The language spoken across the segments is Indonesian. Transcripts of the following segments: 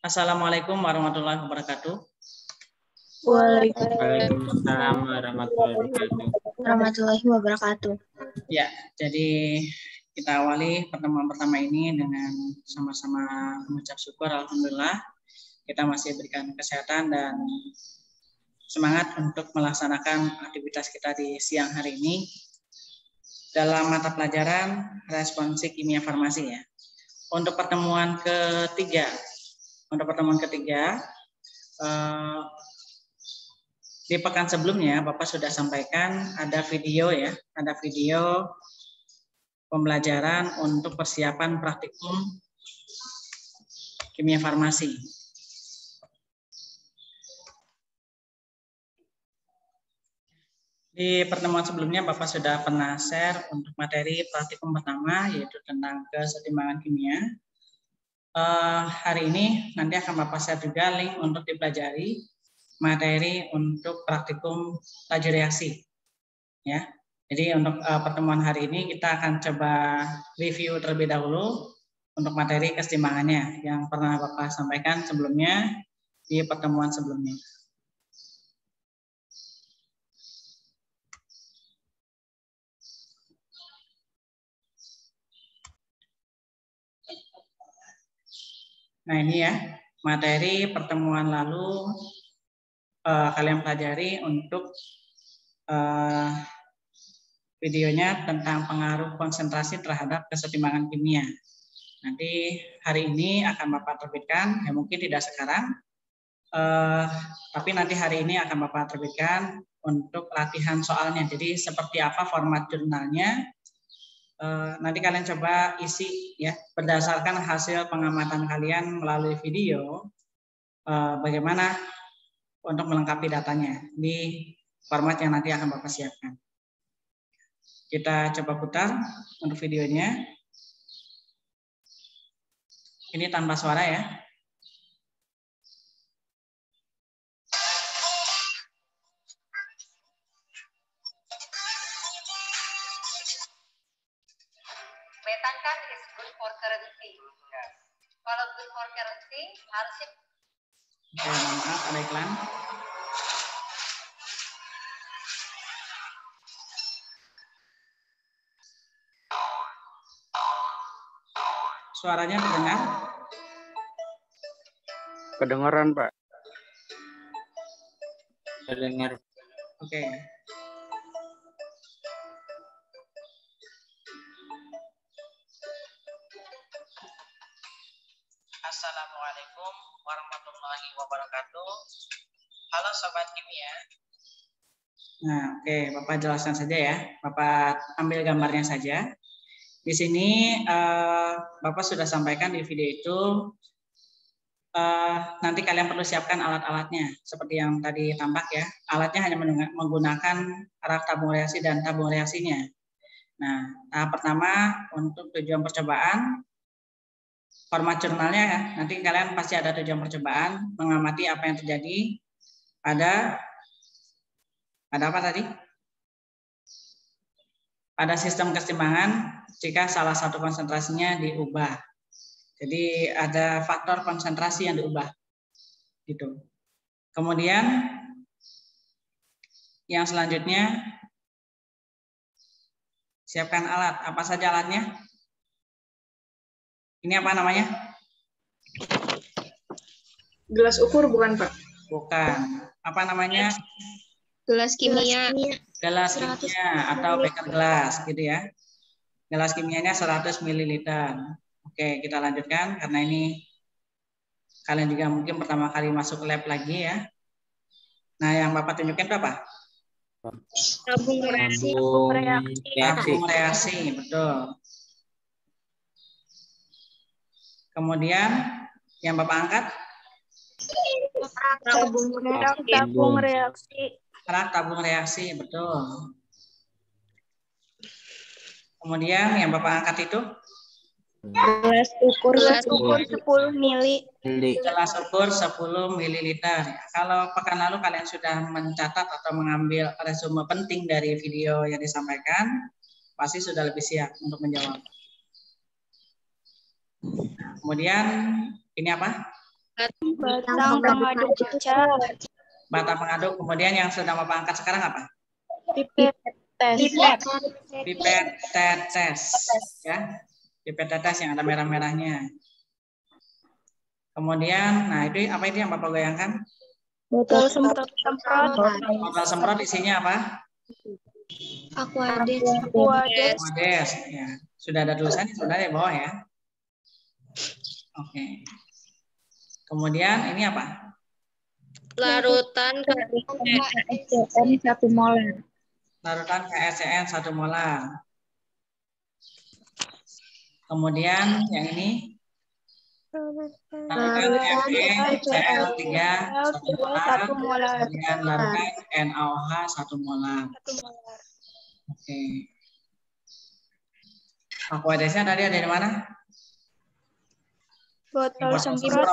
Assalamualaikum warahmatullahi wabarakatuh. Waalaikumsalam warahmatullahi wabarakatuh. Ya, jadi kita awali pertemuan pertama ini dengan sama-sama mengucap syukur, alhamdulillah kita masih berikan kesehatan dan semangat untuk melaksanakan aktivitas kita di siang hari ini dalam mata pelajaran responsi kimia farmasi ya. Untuk pertemuan ketiga, di pekan sebelumnya Bapak sudah sampaikan ada video ya, ada video pembelajaran untuk persiapan praktikum kimia farmasi. Di pertemuan sebelumnya Bapak sudah pernah share untuk materi praktikum pertama yaitu tentang kesetimbangan kimia. Hari ini nanti akan Bapak share juga link untuk dipelajari materi untuk praktikum laju reaksi. Ya, jadi untuk pertemuan hari ini kita akan coba review terlebih dahulu untuk materi kesetimbangannya yang pernah Bapak sampaikan sebelumnya di pertemuan sebelumnya. Nah ini ya, materi pertemuan lalu kalian pelajari untuk videonya tentang pengaruh konsentrasi terhadap kesetimbangan kimia. Nanti hari ini akan Bapak terbitkan, ya mungkin tidak sekarang, tapi nanti hari ini akan Bapak terbitkan untuk latihan soalnya. Jadi seperti apa format jurnalnya, nanti kalian coba isi ya berdasarkan hasil pengamatan kalian melalui video, bagaimana untuk melengkapi datanya di format yang nanti akan Bapak siapkan. Kita coba putar untuk videonya. Ini tanpa suara ya. Metan kan is good for currency. Kalau good for currency harusnya. Oke, maaf ada iklan. Suaranya terdengar? Kedengaran, Pak. Terdengar. Oke. Assalamualaikum warahmatullahi wabarakatuh. Halo Sobat Kimia. Nah, oke, Bapak jelaskan saja ya. Bapak ambil gambarnya saja. Di sini Bapak sudah sampaikan di video itu nanti kalian perlu siapkan alat-alatnya seperti yang tadi tampak ya. Alatnya hanya menggunakan rak tabung reaksi dan tabung reaksinya. Nah, tahap pertama untuk tujuan percobaan, format jurnalnya ya. Nanti kalian pasti ada tujuan percobaan, mengamati apa yang terjadi pada apa tadi? Pada sistem kesetimbangan jika salah satu konsentrasinya diubah. Jadi ada faktor konsentrasi yang diubah. Gitu. Kemudian yang selanjutnya siapkan alat. Apa saja alatnya? Ini apa namanya? Gelas ukur bukan, Pak? Bukan. Apa namanya? Gelas kimia. Gelas kimia atau beker gelas gitu ya. Gelas kimianya 100 ml. Oke, kita lanjutkan karena ini kalian juga mungkin pertama kali masuk lab lagi ya. Nah, yang Bapak tunjukkan itu apa? Tabung reaksi. Tabung reaksi, betul. Kemudian yang Bapak angkat? Tabung reaksi. Rak tabung reaksi, betul. Kemudian yang Bapak angkat itu? Gelas ukur 10 mili. Gelas ukur 10 ml. Kalau pekan lalu kalian sudah mencatat atau mengambil resume penting dari video yang disampaikan, pasti sudah lebih siap untuk menjawab. Nah, kemudian ini apa? Batang pengaduk cat. Batang pengaduk. Kemudian yang sedang Bapak angkat sekarang apa? Pipet tes. Pipet tetes. Ya, pipet tetes yang ada merah-merahnya. Kemudian, nah itu apa itu yang Bapak goyangkan? Botol semprot. Botol semprot isinya apa? Aquades. Aquades. Ya, sudah ada tulisannya sebenarnya di bawah ya. Oke. Kemudian ini apa? Larutan KSCN 1 molar. Larutan KSCN 1 molar. Kemudian yang ini larutan MeCl3 1 molar. Kemudian larutan NaOH 1 molar. Oke. Aquadesnya tadi ada di mana? Botol semprot.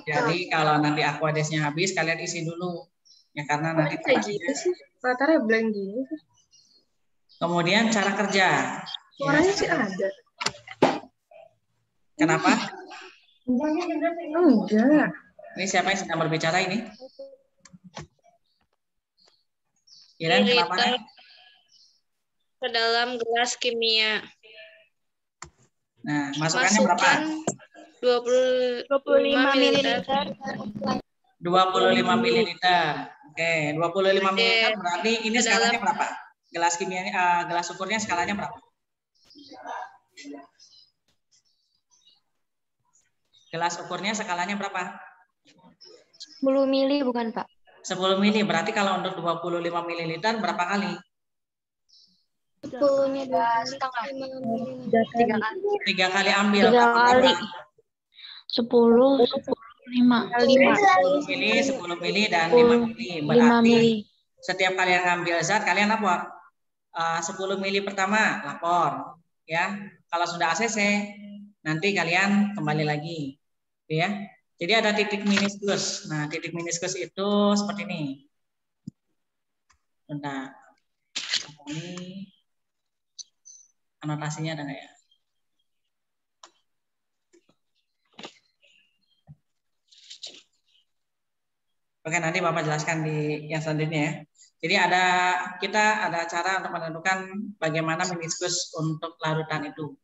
Jadi kalau nanti aquadesnya habis, kalian isi dulu. Ya karena nanti kayak gitu sih. Latarnya blank gini sih. Kemudian cara kerja. Suaranya sih ada. Kenapa? Enggak. Ini siapa yang sedang berbicara ini? Iren, kenapa? Ke dalam gelas kimia. Nah, masukannya berapa? 25 ml. 25 ml. Oke, 25 ml berarti ini skalanya berapa? Gelas kimia, gelas ukurnya skalanya berapa? Gelas ukurnya skalanya berapa? 10 mili bukan, Pak? 10 mili. Berarti kalau untuk 25 ml berapa kali? 10-nya 3 kali ambil. 3 kali. 10, 5 mili, 10 mili, dan 5 mili. Berarti setiap kalian ngambil zat, kalian lapor. 10 mili pertama, lapor. Ya, kalau sudah ACC, nanti kalian kembali lagi. Ya, jadi ada titik meniskus. Nah, titik meniskus itu seperti ini. Bentar. Ini anotasinya ada nggak ya? Oke, nanti Bapak jelaskan di yang selanjutnya ya. Jadi kita ada cara untuk menentukan bagaimana meniskus untuk larutan itu.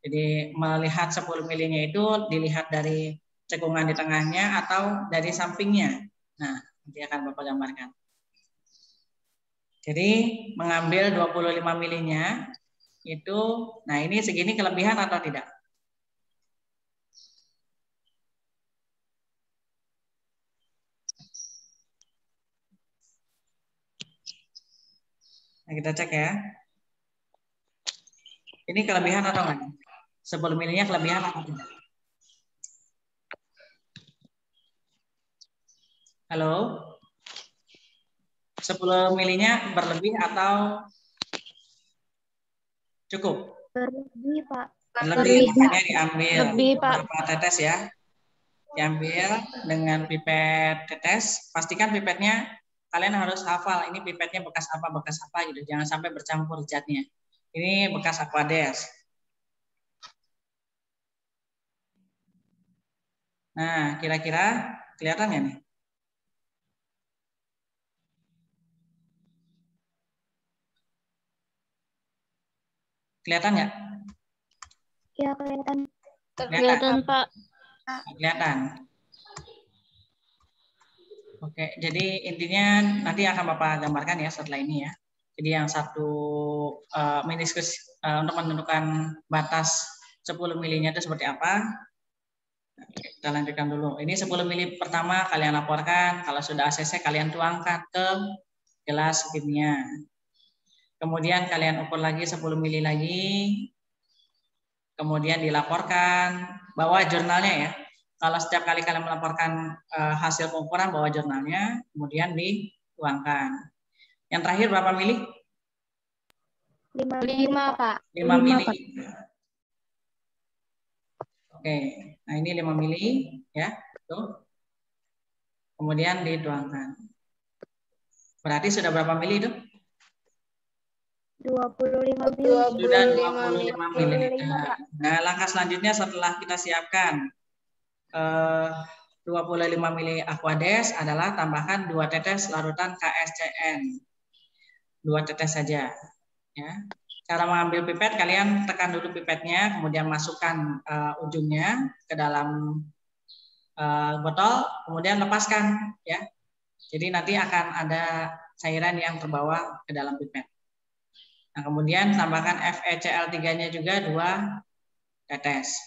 Jadi melihat 10 milinya itu dilihat dari cekungan di tengahnya atau dari sampingnya. Nah, nanti akan Bapak gambarkan. Jadi mengambil 25 milinya itu, nah ini segini kelebihan atau tidak? Nah, kita cek ya. Ini kelebihan atau enggak? 10 milinya kelebihan atau tidak? Halo? 10 milinya berlebih atau cukup? Berlebih, Pak. Berlebih, makanya diambil Pak. beberapa tetes ya. Diambil dengan pipet tetes. Pastikan pipetnya kalian harus hafal. Ini pipetnya bekas apa gitu. Jangan sampai bercampur zatnya. Ini bekas Aquades. Nah, kira-kira kelihatan nggak nih? Kelihatan nggak? Ya, kelihatan. Kelihatan, Pak. Kelihatan. Oke, jadi intinya nanti akan Bapak gambarkan ya setelah ini ya. Jadi yang satu meniskus untuk menentukan batas 10 milinya itu seperti apa. Oke, kita lanjutkan dulu. Ini 10 mili pertama kalian laporkan. Kalau sudah ACC kalian tuangkan ke gelas kimia. Kemudian kalian ukur lagi 10 mili lagi. Kemudian dilaporkan, bawa jurnalnya ya. Kalau setiap kali kalian melaporkan hasil pengukuran, bawa jurnalnya, kemudian dituangkan. Yang terakhir berapa mili? 5, Pak. 5 mili. Oke, nah ini 5 mili ya. Tuh. Kemudian dituangkan. Berarti sudah berapa mili itu? 25 mili. Sudah 25 mili. Nah, langkah selanjutnya setelah kita siapkan 25 mili Aquades adalah tambahkan 2 tetes larutan KSCN. 2 tetes saja. Ya. Cara mengambil pipet, kalian tekan dulu pipetnya, kemudian masukkan ujungnya ke dalam botol, kemudian lepaskan. Ya. Jadi nanti akan ada cairan yang terbawa ke dalam pipet. Nah, kemudian tambahkan FeCl3-nya juga 2 tetes.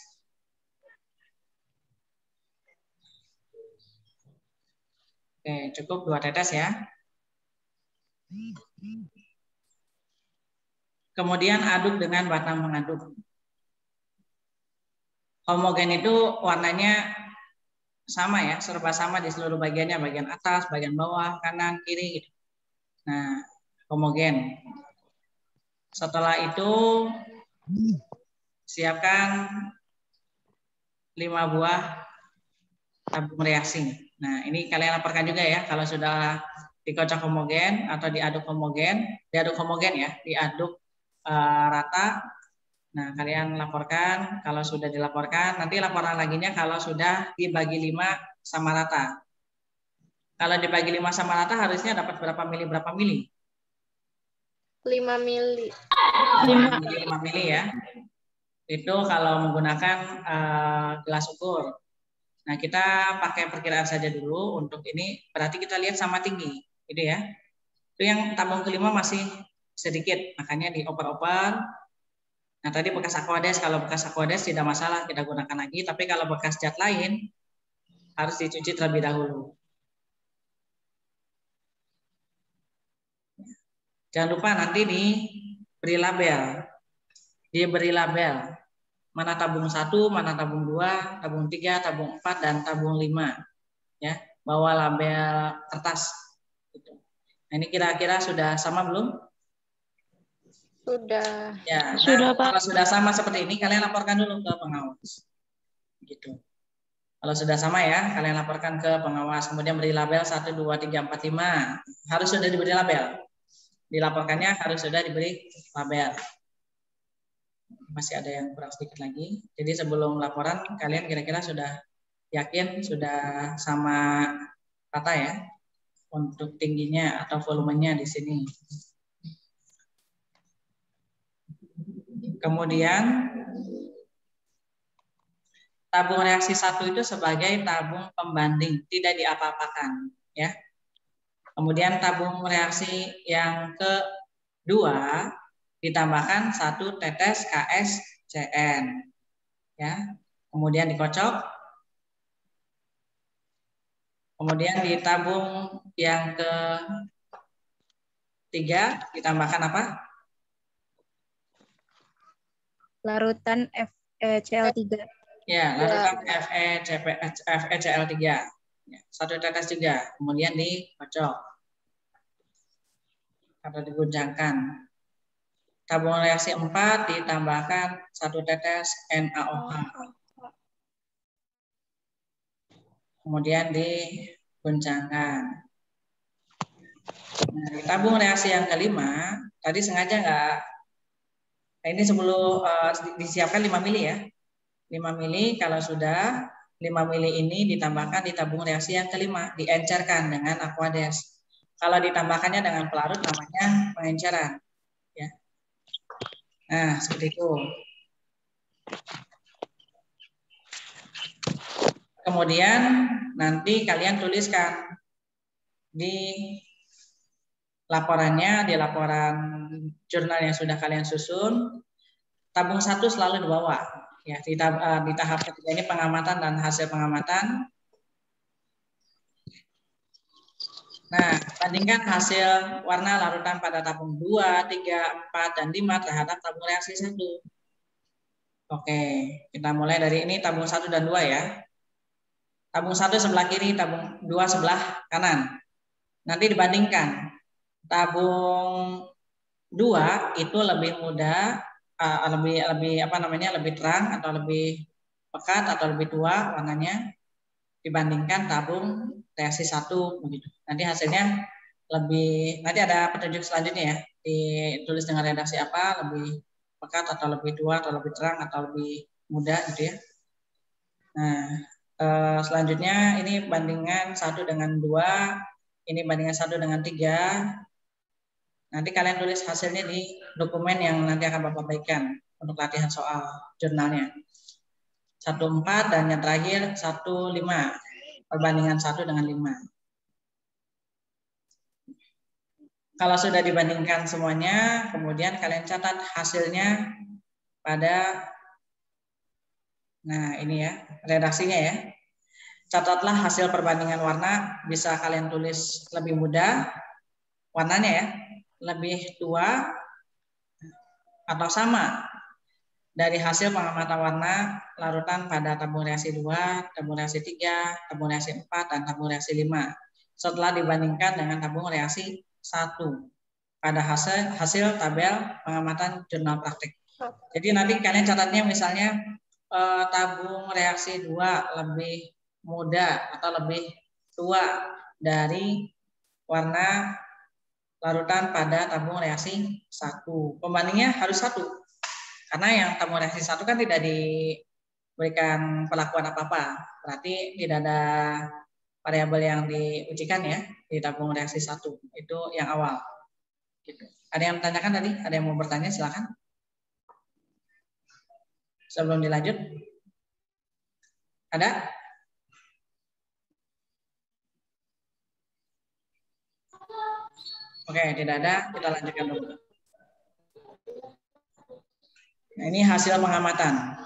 Oke, cukup 2 tetes ya. Kemudian aduk dengan batang pengaduk. Homogen itu warnanya sama ya, serba sama di seluruh bagiannya, bagian atas, bagian bawah, kanan, kiri gitu. Nah, homogen. Setelah itu siapkan 5 buah tabung reaksi. Nah, ini kalian laporkan juga ya kalau sudah dikocok homogen atau diaduk homogen ya, diaduk rata. Nah, kalian laporkan kalau sudah dilaporkan, nanti laporan laginya kalau sudah dibagi 5 sama rata. Kalau dibagi 5 sama rata harusnya dapat berapa mili? 5 mili. 5 mili ya. Itu kalau menggunakan gelas ukur. Nah, kita pakai perkiraan saja dulu untuk ini, berarti kita lihat sama tinggi, gitu ya. Itu yang tabung kelima masih sedikit, makanya dioper-oper. Nah, tadi bekas Aquades, kalau bekas Aquades tidak masalah, kita gunakan lagi. Tapi kalau bekas cat lain, harus dicuci terlebih dahulu. Jangan lupa nanti diberi label. Diberi label. Mana tabung 1, mana tabung 2, tabung 3, tabung 4, dan tabung 5. Ya, bawa label kertas. Nah, ini kira-kira sudah sama belum? Sudah. Ya, Sudah, nah, Pak. kalau sudah sama seperti ini, kalian laporkan dulu ke pengawas. Gitu. Kalau sudah sama ya, kalian laporkan ke pengawas. Kemudian beri label 1, 2, 3, 4, 5. Harus sudah diberi label. Dilaporkannya harus sudah diberi label. Masih ada yang kurang sedikit lagi. Jadi sebelum laporan, kalian kira-kira sudah yakin sudah sama rata ya untuk tingginya atau volumenya di sini. Kemudian tabung reaksi 1 itu sebagai tabung pembanding, tidak diapa-apakan ya. Kemudian tabung reaksi yang kedua ditambahkan 1 tetes KSCN ya. Kemudian dikocok. Kemudian di tabung yang ketiga ditambahkan apa? Larutan FeCl3. Ya, larutan FeCl3. Ya, 1 tetes juga. Kemudian dikocok atau diguncangkan. Tabung reaksi 4 ditambahkan 1 tetes NaOH. Kemudian diguncangkan. Nah, di tabung reaksi yang kelima, tadi sengaja nggak, nah ini sebelum disiapkan 5 mili ya. 5 mili, kalau sudah 5 mili ini ditambahkan di tabung reaksi yang kelima, diencerkan dengan Aquades. Kalau ditambahkannya dengan pelarut namanya pengenceran. Ya. Nah, seperti itu. Kemudian nanti kalian tuliskan di laporannya, di laporan jurnal yang sudah kalian susun, tabung 1 selalu dibawa. Ya, di tahap ketiga ini pengamatan dan hasil pengamatan. Nah, bandingkan hasil warna larutan pada tabung 2, 3, 4, dan 5 terhadap tabung reaksi 1. Oke, kita mulai dari ini tabung 1 dan 2 ya. Tabung 1 sebelah kiri, tabung 2 sebelah kanan. Nanti dibandingkan. Tabung 2 itu lebih muda, lebih terang atau lebih pekat atau lebih tua warnanya dibandingkan tabung reaksi 1 begitu. Nanti hasilnya nanti ada petunjuk selanjutnya ya, ditulis dengan redaksi apa, lebih pekat atau lebih tua atau lebih terang atau lebih muda gitu ya. Nah, Selanjutnya ini bandingan 1 dengan 2, ini bandingan 1 dengan 3. Nanti kalian tulis hasilnya di dokumen yang nanti akan Bapak berikan untuk latihan soal jurnalnya. 1,4 dan yang terakhir 1,5. Perbandingan 1 dengan 5. Kalau sudah dibandingkan semuanya, kemudian kalian catat hasilnya pada, nah ini ya, redaksinya ya. Catatlah hasil perbandingan warna, bisa kalian tulis lebih mudah, warnanya ya, lebih tua atau sama dari hasil pengamatan warna larutan pada tabung reaksi 2, tabung reaksi 3, tabung reaksi 4, dan tabung reaksi 5. Setelah dibandingkan dengan tabung reaksi 1 pada hasil tabel pengamatan jurnal praktik. Jadi nanti kalian catatnya misalnya tabung reaksi 2 lebih muda atau lebih tua dari warna larutan pada tabung reaksi 1. Pembandingnya harus 1. Karena yang tabung reaksi 1 kan tidak diberikan perlakuan apa-apa. Berarti tidak ada variabel yang diujikan ya di tabung reaksi 1. Itu yang awal. Gitu. Ada yang menanyakan tadi? Ada yang mau bertanya? Silakan. Sebelum dilanjut. Ada? Oke, tidak ada. Kita lanjutkan dulu. Nah, ini hasil pengamatan.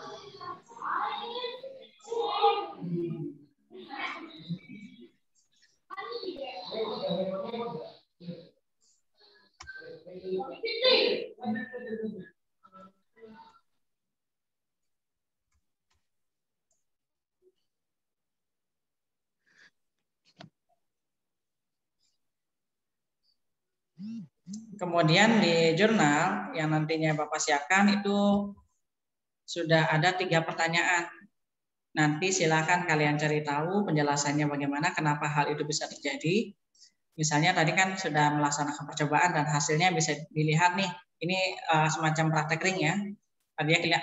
Kemudian di jurnal yang nantinya Bapak siapkan itu sudah ada 3 pertanyaan. Nanti silakan kalian cari tahu penjelasannya bagaimana, kenapa hal itu bisa terjadi. Misalnya tadi kan sudah melaksanakan percobaan dan hasilnya bisa dilihat nih. Ini semacam praktek ring ya. Tadinya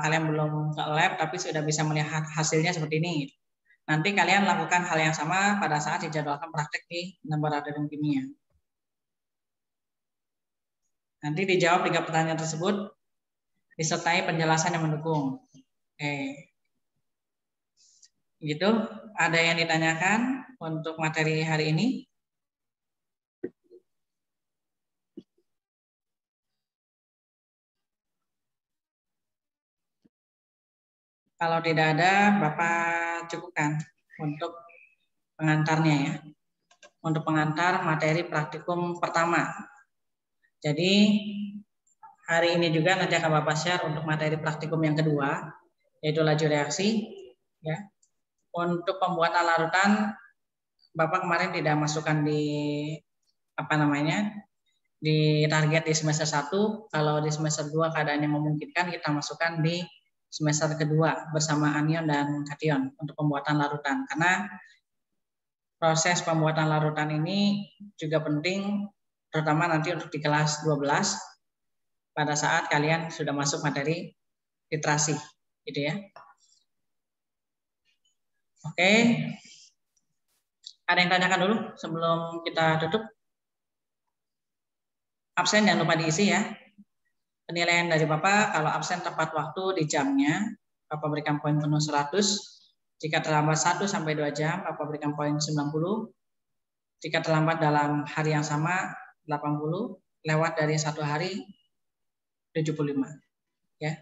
kalian belum ke lab tapi sudah bisa melihat hasilnya seperti ini. Nanti kalian lakukan hal yang sama pada saat dijadwalkan praktek di laboratorium kimia. Nanti dijawab 3 pertanyaan tersebut disertai penjelasan yang mendukung. Oke. Gitu. Ada yang ditanyakan untuk materi hari ini? Kalau tidak ada, Bapak cukupkan untuk pengantarnya ya. Untuk pengantar materi praktikum pertama. Jadi hari ini juga nanti akan Bapak share untuk materi praktikum yang kedua, yaitu laju reaksi. Ya. Untuk pembuatan larutan, Bapak kemarin tidak masukkan di di target di semester 1. Kalau di semester 2 keadaannya memungkinkan, kita masukkan di semester kedua bersama anion dan kation untuk pembuatan larutan. Karena proses pembuatan larutan ini juga penting, terutama nanti untuk di kelas 12 pada saat kalian sudah masuk materi literasi, gitu ya. Oke, ada yang tanyakan dulu sebelum kita tutup? Absen jangan lupa diisi ya. Penilaian dari Bapak, kalau absen tepat waktu di jamnya, Bapak berikan poin penuh 100. Jika terlambat 1 sampai 2 jam, Bapak berikan poin 90. Jika terlambat dalam hari yang sama, 80. Lewat dari 1 hari, 75. Ya.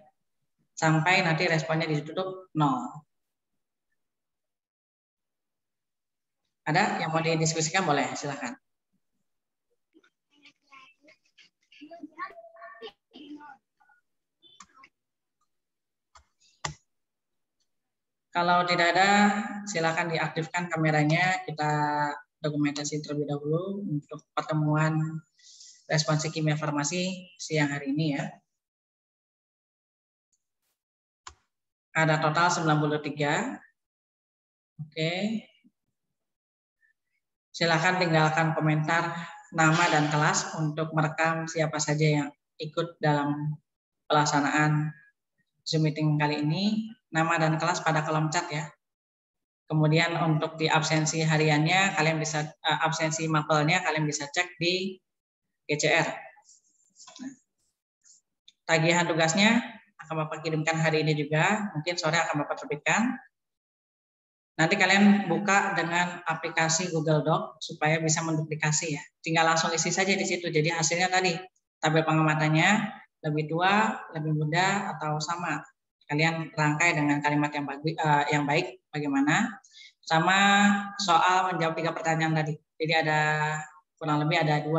Sampai nanti responnya ditutup 0. Ada yang mau didiskusikan? Boleh, silakan. Kalau tidak ada, silakan diaktifkan kameranya. Kita dokumentasi terlebih dahulu untuk pertemuan responsi kimia farmasi siang hari ini ya. Ada total 93. Oke. Silakan tinggalkan komentar nama dan kelas untuk merekam siapa saja yang ikut dalam pelaksanaan Zoom meeting kali ini. Nama dan kelas pada kolom chat ya. Kemudian untuk di absensi hariannya kalian bisa absensi mapelnya kalian bisa cek di GCR. Tagihan tugasnya akan Bapak kirimkan hari ini juga, mungkin sore akan Bapak terbitkan. Nanti kalian buka dengan aplikasi Google Doc supaya bisa menduplikasi ya. Tinggal langsung isi saja di situ. Jadi hasilnya tadi tabel pengamatannya lebih tua, lebih muda atau sama. Kalian rangkai dengan kalimat yang baik bagaimana. Sama soal menjawab 3 pertanyaan tadi. Jadi ada kurang lebih ada 2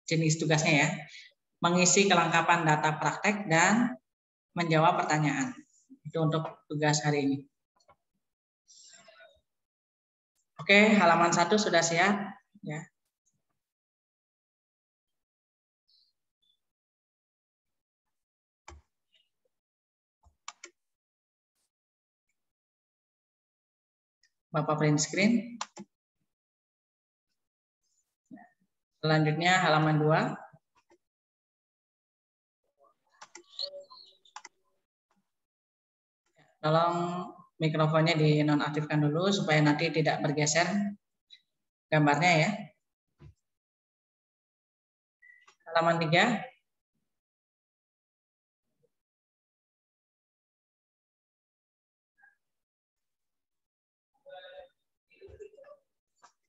jenis tugasnya ya. Mengisi kelengkapan data praktek dan menjawab pertanyaan. Itu untuk tugas hari ini. Oke, halaman 1 sudah siap ya. Bapak print screen. Selanjutnya halaman 2. Tolong mikrofonnya dinonaktifkan dulu supaya nanti tidak bergeser gambarnya ya. Halaman 3.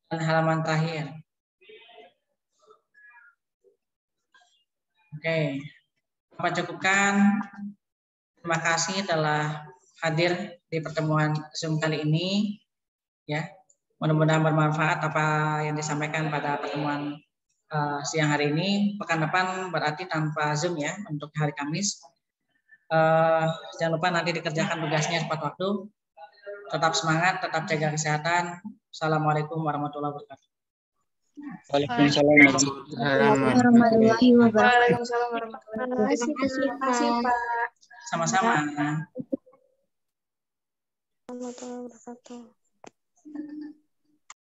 Dan halaman terakhir. Oke, Bapak cukupkan. Terima kasih telah hadir di pertemuan Zoom kali ini. Ya, mudah-mudahan bermanfaat apa yang disampaikan pada pertemuan siang hari ini. Pekan depan berarti tanpa Zoom ya untuk hari Kamis. Jangan lupa nanti dikerjakan tugasnya tepat waktu. Tetap semangat, tetap jaga kesehatan. Assalamualaikum warahmatullahi wabarakatuh. Waalaikumsalam warahmatullahi wabarakatuh. Waalaikumsalam warahmatullahi wabarakatuh. Terima kasih, Pak. Sama-sama. Warahmatullahi wabarakatuh.